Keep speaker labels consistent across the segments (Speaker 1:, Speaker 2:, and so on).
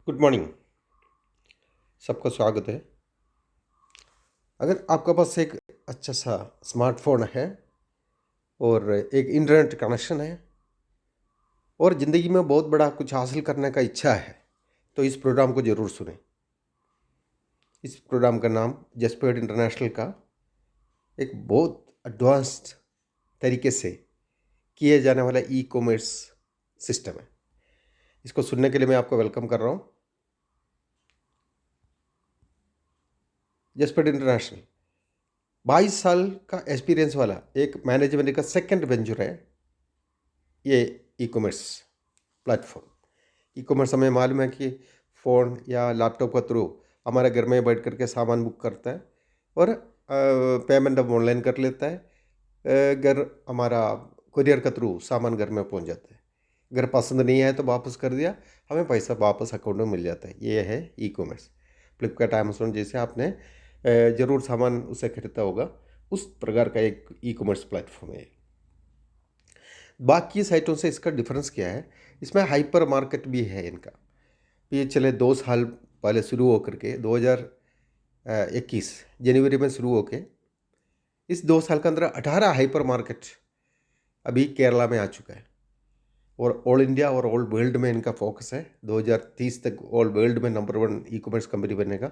Speaker 1: Good morning. सबका स्वागत है। अगर आपके पास एक अच्छा सा स्मार्टफोन है और एक इंटरनेट कनेक्शन है और ज़िंदगी में बहुत बड़ा कुछ हासिल करने का इच्छा है, तो इस प्रोग्राम को ज़रूर सुनें। इस प्रोग्राम का नाम जसपेड इंटरनेशनल का एक बहुत एडवांस्ड तरीके से किए जाने वाला ई कॉमर्स सिस्टम है। इसको सुनने के लिए मैं आपको वेलकम कर रहा हूँ। जसपेड इंटरनेशनल 22 साल का एक्सपीरियंस वाला एक मैनेजमेंट का सेकंड वेंचर है ये e commerce platform. E commerce हमें मालूम है कि फ़ोन या लैपटॉप के थ्रू हमारे घर में बैठ कर के सामान बुक करता है और पेमेंट अब ऑनलाइन कर लेता है। घर हमारा कुरियर के थ्रू सामान घर में पहुंच जाता है। अगर पसंद नहीं आया तो वापस कर दिया, हमें पैसा वापस अकाउंट में मिल जाता है। ये है ई कॉमर्स। फ्लिपकार्ट, अमेजोन जैसे आपने ज़रूर सामान उससे खरीदा होगा, उस प्रकार का एक ई कॉमर्स प्लेटफॉर्म है। बाकी साइटों से इसका डिफरेंस क्या है? इसमें हाइपर मार्केट भी है इनका। ये चले 2 साल पहले शुरू होकर के 2021 जनवरी में शुरू होके इस 2 साल के अंदर 18 हाइपर मार्केट अभी केरला में आ चुका है और ऑल इंडिया और ऑल वर्ल्ड में इनका फोकस है। 2030 तक ऑल वर्ल्ड में नंबर 1 ई कॉमर्स कंपनी बनने का,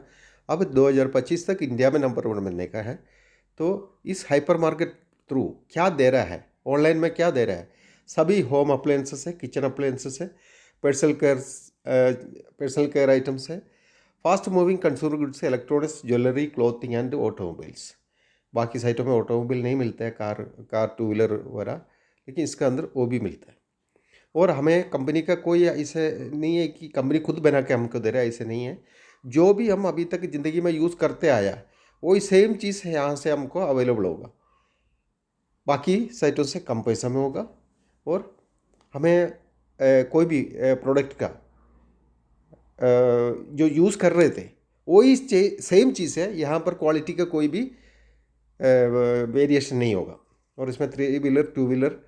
Speaker 1: अब 2025 तक इंडिया में नंबर 1 बनने का है। तो इस हाइपर मार्केट थ्रू क्या दे रहा है, ऑनलाइन में क्या दे रहा है? सभी होम अप्लायंसेस है, किचन अप्लायंसेस है, पर्सनल केयर आइटम्स है, fast moving consumer goods, electronics, jewellery, clothing and automobiles. बाकी साइटों में ऑटोमोबाइल नहीं मिलता है, कार टू व्हीलर वगैरह, लेकिन इसके अंदर वो भी मिलता है। और हमें कंपनी का कोई ऐसे नहीं है कि कंपनी खुद बना के हमको दे रहा है, ऐसे नहीं है। जो भी हम अभी तक ज़िंदगी में यूज़ करते आया वही सेम चीज़ है यहाँ से हमको अवेलेबल होगा, बाकी साइटों से कम पैसा में होगा। और हमें कोई भी प्रोडक्ट का जो यूज़ कर रहे थे वही सेम चीज़ है। यहाँ पर क्वालिटी का कोई भी वेरिएशन नहीं होगा। और इसमें 3 व्हीलर, 2 व्हीलर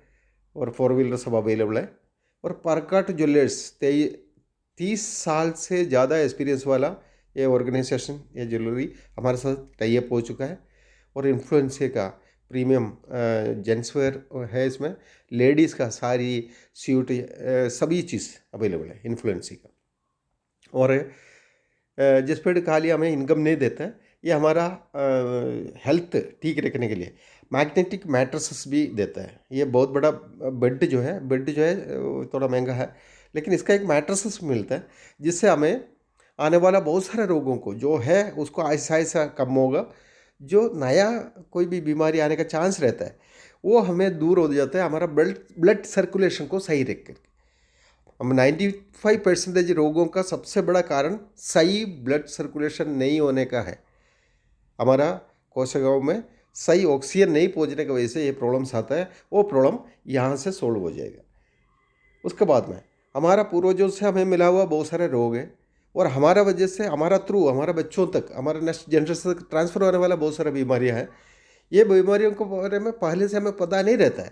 Speaker 1: और 4 व्हीलर सब अवेलेबल है। और परकाट ज्वेलर्स 30 साल से ज़्यादा एक्सपीरियंस वाला ये ऑर्गेनाइजेशन, ये ज्वेलरी हमारे साथ टाई अप हो चुका है। और इन्फ्लुएंसिया का प्रीमियम जेंट्सवेयर है, इसमें लेडीज़ का साड़ी, सूट, सभी चीज़ अवेलेबल है इन्फ्लुएंसी का। और जिस पर खाली हमें इनकम नहीं देता है, ये हमारा हेल्थ ठीक रखने के लिए मैग्नेटिक मैट्रेसेस भी देता है। ये बहुत बड़ा बेड जो है थोड़ा महंगा है, लेकिन इसका एक मैट्रेसेस मिलता है जिससे हमें आने वाला बहुत सारे रोगों को जो है उसको ऐसा ऐसा कम होगा। जो नया कोई भी बीमारी आने का चांस रहता है वो हमें दूर हो जाता है, हमारा ब्लड ब्लड सर्कुलेशन को सही रख कर। हम 95% रोगों का सबसे बड़ा कारण सही ब्लड सर्कुलेशन नहीं होने का है। हमारा कोशिकाओं में सही ऑक्सीजन नहीं पहुंचने की वजह से ये प्रॉब्लम्स आता है। वो प्रॉब्लम यहाँ से सोल्व हो जाएगा। उसके बाद में हमारा पूर्वजों से हमें मिला हुआ बहुत सारे रोग हैं और हमारा वजह से हमारा थ्रू हमारे बच्चों तक, हमारे नेक्स्ट जनरेशन तक ट्रांसफ़र होने वाला बहुत सारी बीमारियाँ हैं। ये बीमारियों के बारे में पहले से हमें पता नहीं रहता है,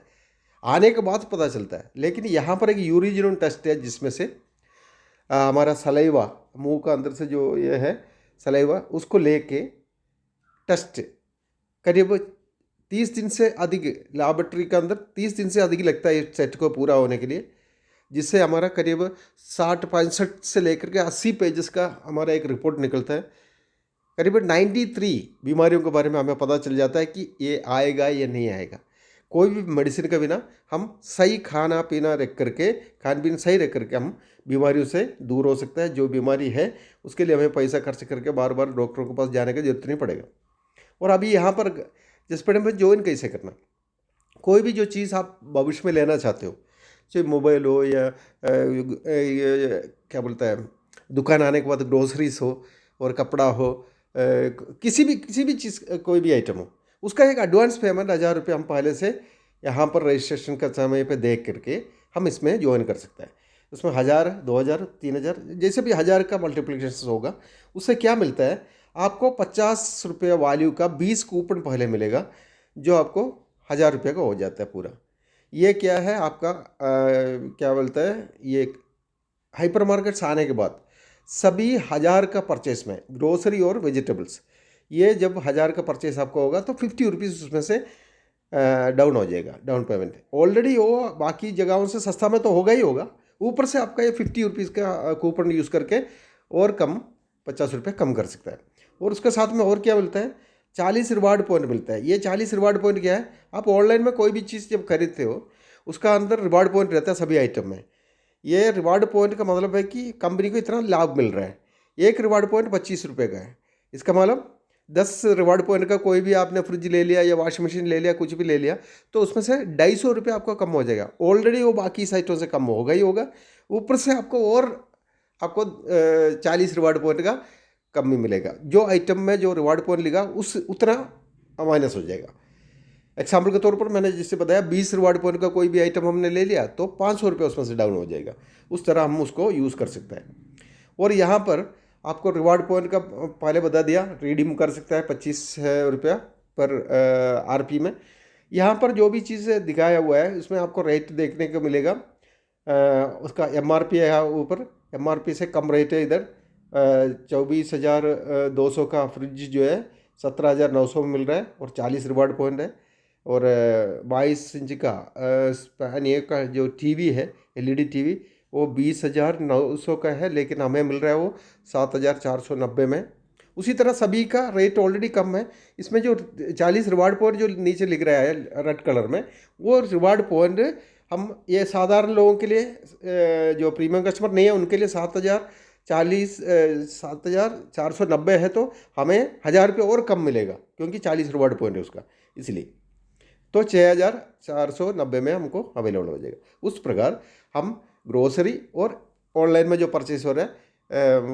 Speaker 1: आने के बाद पता चलता है। लेकिन यहाँ पर एक यूरिजिनोन टेस्ट है जिसमें से हमारा सलाइवा, मुंह का अंदर से जो ये है सलाइवा, उसको लेके टेस्ट करीब 30 दिन से अधिक, लैबोरेटरी के अंदर 30 दिन से अधिक लगता है इस सेट को पूरा होने के लिए, जिससे हमारा करीब 60-65 से लेकर के 80 पेजेस का हमारा एक रिपोर्ट निकलता है। करीब 93 बीमारियों के बारे में हमें पता चल जाता है कि ये आएगा या नहीं आएगा। कोई भी मेडिसिन के बिना हम सही खाना पीना रख करके, खान पीन सही रख करके हम बीमारियों से दूर हो सकता है। जो बीमारी है उसके लिए हमें पैसा खर्च करके बार बार डॉक्टरों के पास जाने की जरूरत नहीं पड़ेगा। और अभी यहाँ पर जिस पर में ज्वाइन कैसे करना, कोई भी जो चीज़ आप भविष्य में लेना चाहते हो, चाहे मोबाइल हो या क्या बोलता है, दुकान आने के बाद ग्रोसरीज हो और कपड़ा हो, किसी भी चीज़, कोई भी आइटम हो, उसका एक एडवांस पेमेंट 1000 रुपये हम पहले से यहाँ पर रजिस्ट्रेशन का समय पे देख करके हम इसमें ज्वाइन कर सकते हैं। उसमें 1000, 2000, 3000 जैसे भी 1000 का मल्टीप्लिकेशन होगा, उससे क्या मिलता है आपको? 50 रुपये वैल्यू का 20 कूपन पहले मिलेगा, जो आपको 1000 रुपये का हो जाता है पूरा। ये क्या है आपका क्या बोलता है, ये हाइपर मार्केट्स आने के बाद सभी 1000 का परचेस में ग्रोसरी और वेजिटेबल्स, ये जब 1000 का परचेस आपको होगा तो 50 रुपीज़ उसमें से डाउन हो जाएगा, डाउन पेमेंट। ऑलरेडी वो बाकी जगहों से सस्ता में तो होगा ही होगा, ऊपर से आपका ये 50 रुपीज़ का कूपन यूज़ करके और कम 50 रुपये कम कर सकता है। और उसके साथ में और क्या मिलता है, 40 रिवार्ड पॉइंट मिलता है। ये 40 रिवार्ड पॉइंट क्या है, आप ऑनलाइन में कोई भी चीज़ जब खरीदते हो उसका अंदर रिवार्ड पॉइंट रहता है सभी आइटम में। ये रिवार्ड पॉइंट का मतलब है कि कंपनी को इतना लाभ मिल रहा है। एक रिवार्ड पॉइंट 25 रुपये का है। इसका मतलब 10 रिवार्ड पॉइंट का कोई भी आपने फ्रिज ले लिया या वॉशिंग मशीन ले लिया, कुछ भी ले लिया, तो उसमें से 250 रुपये आपका कम हो जाएगा। ऑलरेडी वो बाकी साइटों से कम होगा ही होगा, ऊपर से आपको 40 रिवार्ड पॉइंट का कम भी मिलेगा। जो आइटम में जो रिवार्ड पॉइंट लिखा उस उतना माइनस हो जाएगा। एग्जाम्पल के तौर पर मैंने जिससे बताया 20 रिवार्ड पॉइंट का कोई भी आइटम हमने ले लिया तो 500 रुपये उसमें से डाउन हो जाएगा। उस तरह हम उसको यूज़ कर सकते हैं। और यहाँ पर आपको रिवार्ड पॉइंट का पहले बता दिया, रिडीम कर सकता है 25 रुपया पर आरपी में। यहाँ पर जो भी चीज़ दिखाया हुआ है उसमें आपको रेट देखने को मिलेगा। उसका एमआरपी है यहाँ ऊपर, एमआरपी से कम रेट है इधर। 24,200 का फ्रिज जो है 17,900 में मिल रहा है और 40 रिवार्ड पॉइंट है। और 22 इंच का स्पैन ए का जो टीवी है, एलईडी टीवी, वो 20,900 का है, लेकिन हमें मिल रहा है वो 7,490 में। उसी तरह सभी का रेट ऑलरेडी कम है। इसमें जो 40 रिवार्ड पॉइंट जो नीचे लिख रहा है रेड कलर में, वो रिवार्ड पॉइंट हम ये साधारण लोगों के लिए, जो प्रीमियम कस्टमर नहीं है उनके लिए 7,490 है, तो हमें 1,000 रुपये और कम मिलेगा क्योंकि 40 रिवार्ड पॉइंट है उसका, इसलिए तो 6,490 में हमको अवेलेबल हो जाएगा। उस प्रकार हम ग्रोसरी और ऑनलाइन में जो परचेस हो रहा है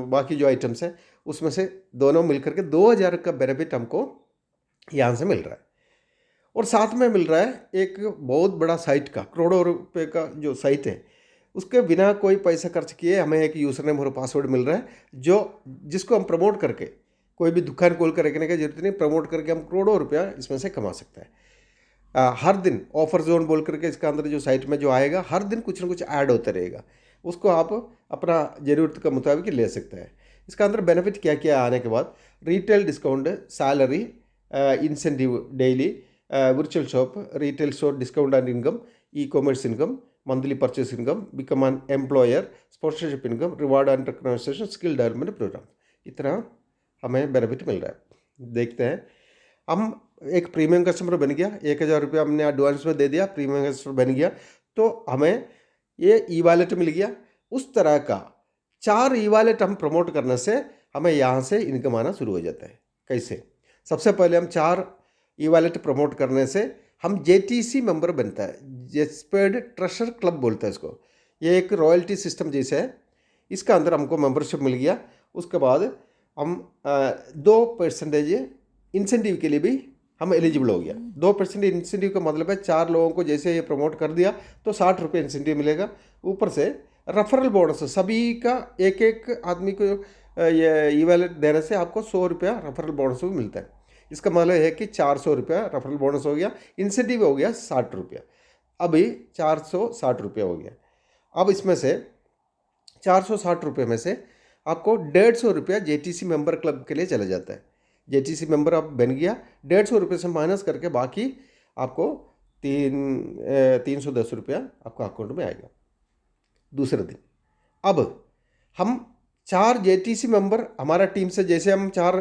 Speaker 1: बाकी जो आइटम्स हैं उसमें से दोनों मिलकर के 2,000 का बेनिफिट हमको यहाँ से मिल रहा है। और साथ में मिल रहा है एक बहुत बड़ा साइट का, करोड़ों रुपए का जो साइट है, उसके बिना कोई पैसा खर्च किए हमें एक यूज़र नेम और पासवर्ड मिल रहा है, जिसको हम प्रमोट करके, कोई भी दुकान खोल कर रखने की जरूरत नहीं, प्रमोट करके हम करोड़ों रुपया इसमें से कमा सकते हैं। हर दिन ऑफर जोन बोल करके इसका अंदर जो साइट में जो आएगा, हर दिन कुछ ना कुछ ऐड होता रहेगा, उसको आप अपना ज़रूरत के मुताबिक ले सकते हैं। इसका अंदर बेनिफिट क्या क्या आने के बाद, retail discount, salary, incentive daily, virtual shop, retail store discount and income, e-commerce income, monthly purchase income, become an employer, sponsorship income, reward and recognition, skill development program। इतना हमें बेनिफिट मिल रहा है। देखते हैं, हम एक प्रीमियम कस्टमर बन गया, 1,000 रुपया हमने एडवांस में दे दिया, प्रीमियम कस्टमर बन गया, तो हमें ये ई वॉलेट मिल गया। उस तरह का 4 ई वॉलेट हम प्रमोट करने से हमें यहाँ से इनकम आना शुरू हो जाता है। कैसे? सबसे पहले हम 4 ई वॉलेट प्रमोट करने से हम जेटीसी मेंबर बनता है, जेस्पेड ट्रेजर क्लब बोलता है इसको। ये एक रॉयल्टी सिस्टम जैसे है, इसका अंदर हमको मेंबरशिप मिल गया। उसके बाद हम 2% इंसेंटिव के लिए भी हम एलिजिबल हो गया। 2% इंसेंटिव का मतलब है 4 लोगों को जैसे ये प्रमोट कर दिया तो 60 रुपये इंसेंटिव मिलेगा। ऊपर से रेफरल बोनस, सभी का एक एक आदमी को ये ई वॉलेट देने से आपको 100 रुपया रेफरल बोनस भी मिलता है। इसका मतलब है कि 400 रुपया रेफरल बोनस हो गया, इंसेंटिव हो गया 60 रुपया, अभी 460 रुपया हो गया। अब इसमें से 460 रुपये में से आपको 150 रुपया जेटीसी मेंबर क्लब के लिए चला जाता है। जेटीसी मेंबर आप बन गया, 150 रुपये से माइनस करके बाकी आपको 310 रुपया आपको अकाउंट में आएगा दूसरे दिन। अब हम 4 जेटीसी मेंबर हमारा टीम से, जैसे हम 4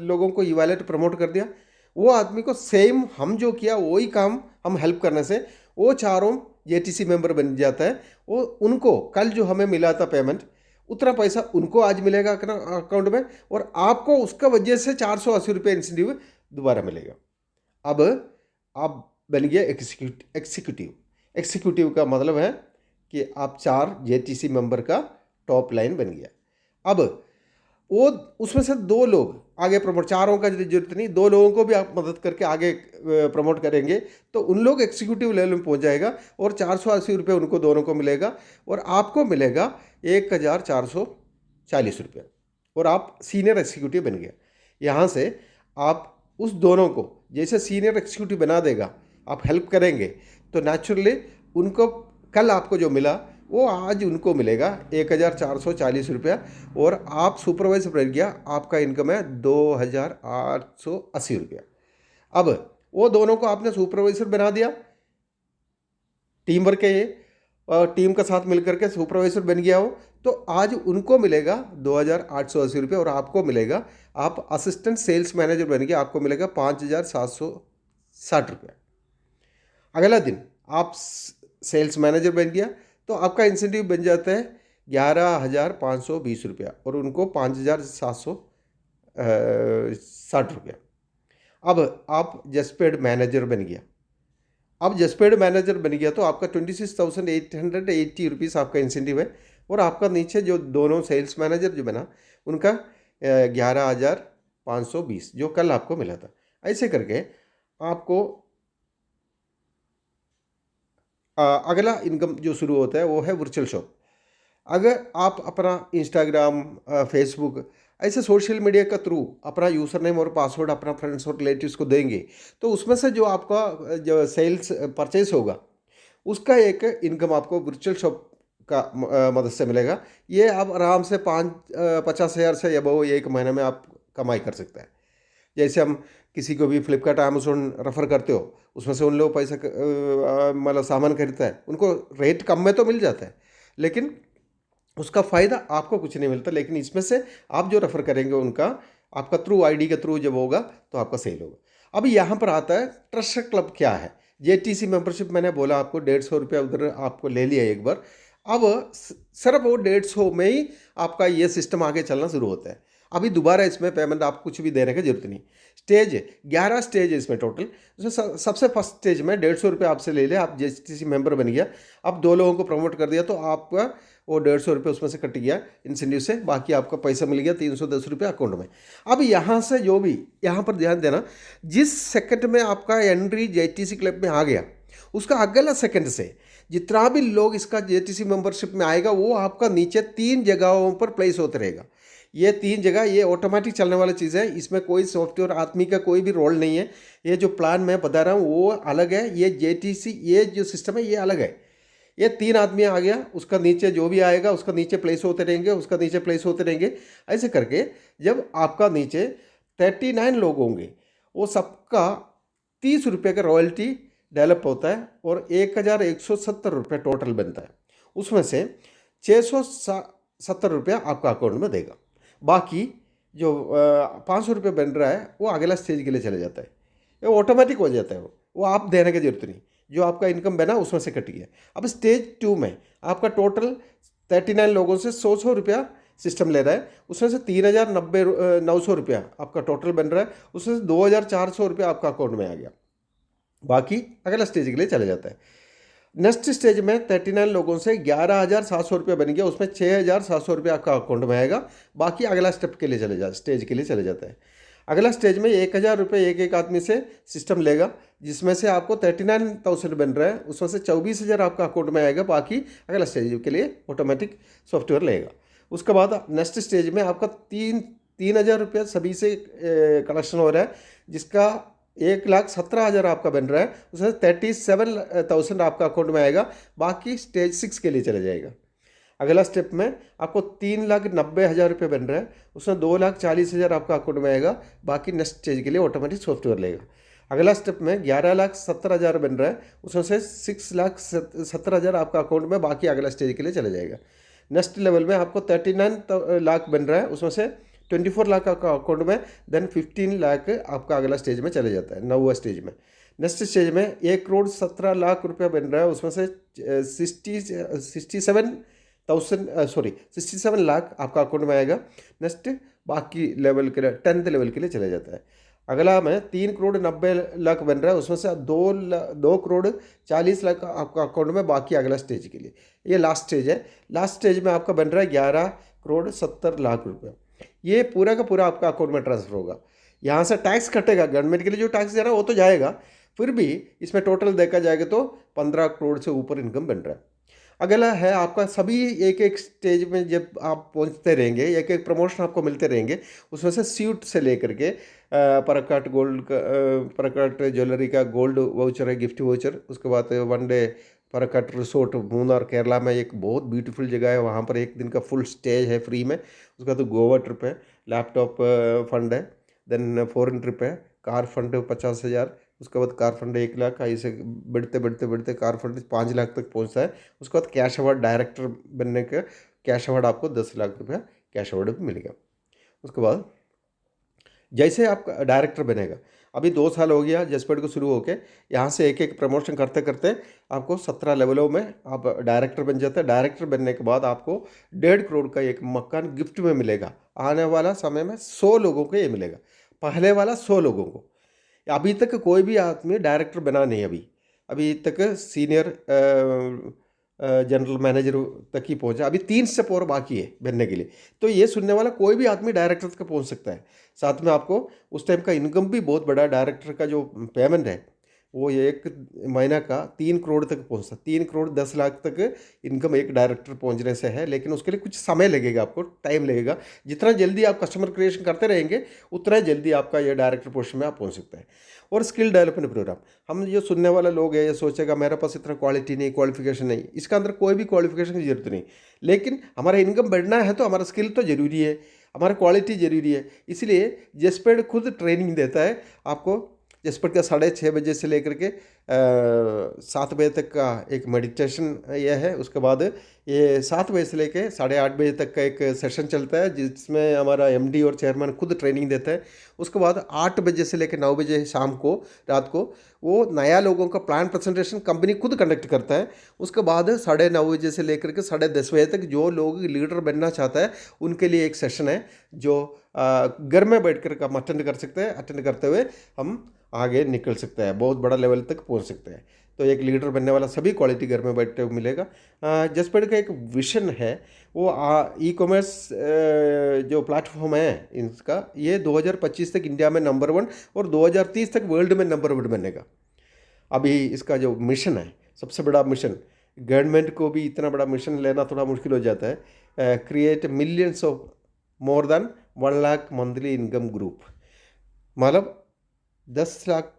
Speaker 1: लोगों को ई वॉलेट प्रमोट कर दिया, वो आदमी को सेम हम जो किया वही काम हम हेल्प करने से वो चारों जेटीसी मेंबर बन जाता है। वो उनको कल जो हमें मिला था पेमेंट, उतना पैसा उनको आज मिलेगा अकाउंट में, और आपको उसका वजह से 480 रुपये इंसेंटिव दोबारा मिलेगा। अब आप बन गया एग्जीक्यूटिव। एग्जीक्यूटिव का मतलब है कि आप 4 जेटीसी मेंबर का टॉप लाइन बन गया। अब वो उसमें से 2 लोग आगे प्रमोट, 4 का जरूरत नहीं, 2 लोगों को भी आप मदद करके आगे प्रमोट करेंगे तो उन लोग एग्जीक्यूटिव लेवल में पहुंच जाएगा और 480 रुपये उनको दोनों को मिलेगा और आपको मिलेगा 1,440 रुपये, और आप सीनियर एग्जीक्यूटिव बन गए। यहाँ से आप उस दोनों को जैसे सीनियर एग्जीक्यूटिव बना देगा, आप हेल्प करेंगे तो नेचुरली उनको कल आपको जो मिला वो आज उनको मिलेगा 1440 रुपया, और आप सुपरवाइजर बन गया, आपका इनकम है 2880 रुपया। अब वो दोनों को आपने सुपरवाइजर बना दिया, टीम वर्क है ये, और टीम का साथ मिलकर के सुपरवाइजर बन गया हो, तो आज उनको मिलेगा 2880 रुपये, और आपको मिलेगा, आप असिस्टेंट सेल्स मैनेजर बन गया, आपको मिलेगा 5760 रुपया। अगला दिन आप सेल्स मैनेजर बन गया, तो आपका इंसेंटिव बन जाता है 11,520 रुपया, और उनको 5,760 रुपया। अब आप जसपेड मैनेजर बन गया, अब जसपेड मैनेजर बन गया तो आपका 26,880 रुपीज़ आपका इंसेंटिव है, और आपका नीचे जो दोनों सेल्स मैनेजर जो बना उनका 11,520 जो कल आपको मिला था। ऐसे करके आपको अगला इनकम जो शुरू होता है वो है वर्चुअल शॉप। अगर आप अपना इंस्टाग्राम, फेसबुक, ऐसे सोशल मीडिया का थ्रू अपना यूज़र नेम और पासवर्ड अपना फ्रेंड्स और रिलेटिव्स को देंगे, तो उसमें से जो आपका जो सेल्स परचेस होगा उसका एक इनकम आपको वर्चुअल शॉप का मदद से मिलेगा। ये आप आराम से 50,000 से अबव एक महीने में आप कमाई कर सकते हैं। जैसे हम किसी को भी फ्लिपकार्ट, अमेजोन रेफ़र करते हो, उसमें से उन लोग पैसा मतलब सामान खरीदता है, उनको रेट कम में तो मिल जाता है, लेकिन उसका फ़ायदा आपको कुछ नहीं मिलता। लेकिन इसमें से आप जो रेफ़र करेंगे उनका, आपका थ्रू आईडी के थ्रू जब होगा तो आपका सेल होगा। अब यहाँ पर आता है ट्रस्ट क्लब क्या है। जेटीसी मेंबरशिप मैंने बोला आपको 150 रुपया उधर आपको ले लिया एक बार। अब सिर्फ वो 150 में ही आपका ये सिस्टम आगे चलना शुरू होता है। अभी दोबारा इसमें पेमेंट आप कुछ भी देने की जरूरत नहीं। स्टेज 11 स्टेज है इसमें टोटल। उसमें सबसे फर्स्ट स्टेज में 150 रुपये आपसे ले लिया, आप जेटीसी मेंबर बन गया, अब 2 लोगों को प्रमोट कर दिया, तो आपका वो 150 रुपये उसमें से कट गया इंसेंटिव से, बाकी आपका पैसा मिल गया 310 रुपये अकाउंट में। अब यहाँ से जो भी, यहाँ पर ध्यान देना, जिस सेकंड में आपका एंट्री जेटीसी क्लब में आ गया, उसका अगला सेकंड से जितना भी लोग इसका जेटीसी मेंबरशिप में आएगा, वो आपका नीचे 3 जगहों पर प्लेस होते रहेगा। ये 3 जगह ये ऑटोमेटिक चलने वाली चीज़ है, इसमें कोई सॉफ्टवेयर आदमी का कोई भी रोल नहीं है। ये जो प्लान मैं बता रहा हूँ वो अलग है, ये जेटीसी ये जो सिस्टम है ये अलग है। ये 3 आदमी आ गया, उसका नीचे जो भी आएगा उसका नीचे प्लेस होते रहेंगे, उसका नीचे प्लेस होते रहेंगे। ऐसे करके जब आपका नीचे 39 लोग होंगे, वो सबका 30 रुपये का रॉयल्टी डेवलप होता है, और 1,170 रुपये टोटल बनता है। उसमें से 670 रुपया आपका अकाउंट में देगा। बाकी जो 500 रुपये बन रहा है वो अगला स्टेज के लिए चले जाता है, वो ऑटोमेटिक हो जाता है, वो आप देने की जरूरत नहीं, जो आपका इनकम बना उसमें से कट गया। अब स्टेज 2 में आपका टोटल 39 लोगों से 100 रुपया सिस्टम ले रहा है, उसमें से 3,900 रुपया आपका टोटल बन रहा है, उसमें से 2,400 रुपया आपका अकाउंट में आ गया, बाकी अगला स्टेज के लिए चले जाता है। नेक्स्ट स्टेज में 39 लोगों से 11,700 रुपये बन गया, उसमें 6,700 रुपये आपका अकाउंट में आएगा, बाकी अगला स्टेप के लिए स्टेज के लिए चले जाता है। अगला स्टेज में 1,000 रुपये एक आदमी से सिस्टम लेगा, जिसमें से आपको 39,000 बन रहा है, उसमें से 24,000 आपका अकाउंट में आएगा, बाकी अगला स्टेज के लिए ऑटोमेटिक सॉफ्टवेयर लेगा। उसके बाद नेक्स्ट स्टेज में आपका 3,000 रुपये सभी से कलेक्शन हो रहा है, जिसका 1,17,000 आपका बन रहा है, उसमें 37,000 आपका अकाउंट में आएगा, बाकी स्टेज 6 के लिए चले जाएगा। अगला स्टेप में आपको 3,90,000 रुपये बन रहा है, उसमें 2,40,000 आपका अकाउंट में आएगा, बाकी नेक्स्ट स्टेज के लिए ऑटोमेटिक सॉफ्टवेयर लेगा। अगला स्टेप में 11,70,000 बन रहा है, उसमें से 6,70,000 आपका अकाउंट में, बाकी अगला स्टेज के लिए चले जाएगा। नेक्स्ट लेवल में आपको 39 लाख बन रहा है, उसमें से 24 लाख आपका अकाउंट में, देन 15 लाख आपका अगला स्टेज में चले जाता है, 9वां स्टेज में। नेक्स्ट स्टेज में 1,17,00,000 रुपया बन रहा है, उसमें से 67 लाख आपका अकाउंट में आएगा। नेक्स्ट बाकी लेवल के लिए 10th लेवल के लिए चले जाता है। अगला में 3,90,00,000 बन रहा है, उसमें से 2,40,00,000 आपका अकाउंट में, बाकी अगला स्टेज के लिए। ये लास्ट स्टेज है। लास्ट स्टेज में आपका बन रहा है 11,70,00,000 रुपये। ये पूरा का पूरा आपका अकाउंट में ट्रांसफर होगा। यहाँ से टैक्स कटेगा, गवर्नमेंट के लिए जो टैक्स देना वो तो जाएगा, फिर भी इसमें टोटल देखा जाएगा तो 15 करोड़ से ऊपर इनकम बन रहा है। अगला है आपका सभी एक एक स्टेज में जब आप पहुँचते रहेंगे, एक एक प्रमोशन आपको मिलते रहेंगे, उसमें से स्यूट से लेकर के परकाट गोल्ड का परकाट ज्वेलरी का गोल्ड वाउचर है, गिफ्ट वाउचर, उसके बाद 1 डे परकट रिसोर्ट मूनार केरला में एक बहुत ब्यूटीफुल जगह है, वहाँ पर एक दिन का फुल स्टे है फ्री में। उसका तो गोवा ट्रिप है, लैपटॉप फंड है, देन फॉरेन ट्रिप है, कार फंड 50,000, उसके बाद कार फंड 1 लाख, ऐसे बढ़ते बढ़ते बढ़ते कार फंड 5 लाख तक पहुँचता है। उसके बाद कैश अवार्ड, डायरेक्टर बनने का कैश अवार्ड आपको 10 लाख रुपया कैश अवार्ड भी मिलेगा। उसके बाद जैसे आप डायरेक्टर बनेगा, अभी 2 साल हो गया जसपेट को शुरू होके, यहाँ से एक एक प्रमोशन करते करते आपको 17 लेवलों में आप डायरेक्टर बन जाते हैं। डायरेक्टर बनने के बाद आपको 1.5 करोड़ का एक मकान गिफ्ट में मिलेगा। आने वाला समय में 100 लोगों को ये मिलेगा, पहले वाला 100 लोगों को। अभी तक कोई भी आदमी डायरेक्टर बना नहीं, अभी अभी तक सीनियर जनरल मैनेजर तक ही पहुंचा, अभी 3 स्टेप और बाकी है बनने के लिए। तो ये सुनने वाला कोई भी आदमी डायरेक्टर तक पहुंच सकता है। साथ में आपको उस टाइम का इनकम भी बहुत बड़ा, डायरेक्टर का जो पेमेंट है वो एक महीना का 3 करोड़ तक पहुंचता, 3 करोड़ 10 लाख तक इनकम एक डायरेक्टर पहुंचने से है। लेकिन उसके लिए कुछ समय लगेगा, आपको टाइम लगेगा। जितना जल्दी आप कस्टमर क्रिएशन करते रहेंगे उतना जल्दी आपका ये डायरेक्टर पोजीशन में आप पहुंच सकते हैं। और स्किल डेवलपमेंट प्रोग्राम, हम जो सुनने वाला लोग है ये सोचेगा मेरे पास इतना क्वालिटी नहीं, क्वालिफिकेशन नहीं, इसका अंदर कोई भी क्वालिफिकेशन की जरूरत नहीं। लेकिन हमारा इनकम बढ़ना है तो हमारा स्किल तो ज़रूरी है, हमारा क्वालिटी ज़रूरी है। इसलिए जेस्पेड खुद ट्रेनिंग देता है आपको। जेस्पेड का 6:30 बजे से लेकर के 7 बजे तक का एक मेडिटेशन यह है। उसके बाद ये 7 बजे से लेकर 8:30 बजे तक का एक सेशन चलता है जिसमें हमारा एमडी और चेयरमैन खुद ट्रेनिंग देता है। उसके बाद 8 बजे से लेकर 9 बजे शाम को, रात को, वो नया लोगों का प्लान प्रेजेंटेशन कंपनी खुद कंडक्ट करता है। उसके बाद 9:30 बजे से लेकर के 10:30 बजे तक जो लोग लीडर बनना चाहता है उनके लिए एक सेशन है जो घर में बैठ कर हम अटेंड कर सकते हैं। अटेंड करते हुए हम आगे निकल सकते हैं, बहुत बड़ा लेवल तक पहुंच सकते हैं। तो एक लीडर बनने वाला सभी क्वालिटी घर में बैठते हुए मिलेगा। जसपेड का एक विशन है, वो ई कॉमर्स जो प्लेटफॉर्म है इसका, ये 2025 तक इंडिया में नंबर 1 और 2030 तक वर्ल्ड में नंबर 1 बनेगा। अभी इसका जो मिशन है, सबसे बड़ा मिशन, गवर्नमेंट को भी इतना बड़ा मिशन लेना थोड़ा मुश्किल हो जाता है। Create millions of more than 1 lakh monthly income group, मतलब 10 लाख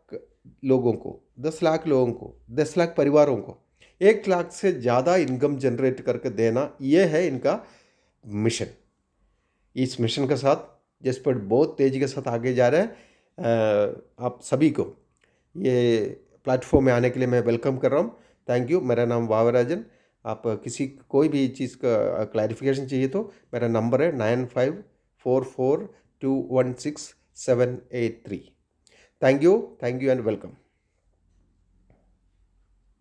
Speaker 1: लोगों को, 10 लाख लोगों को, 10 लाख परिवारों को 1 लाख से ज़्यादा इनकम जनरेट करके देना, ये है इनका मिशन। इस मिशन के साथ जेस्पेड बहुत तेज़ी के साथ आगे जा रहा है। आप सभी को ये प्लेटफॉर्म में आने के लिए मैं वेलकम कर रहा हूँ। Thank you. मेरा नाम वावराजन। आप किसी कोई भी चीज़ का क्लैरिफिकेशन चाहिए तो मेरा नंबर है 9544216783। Thank you and welcome.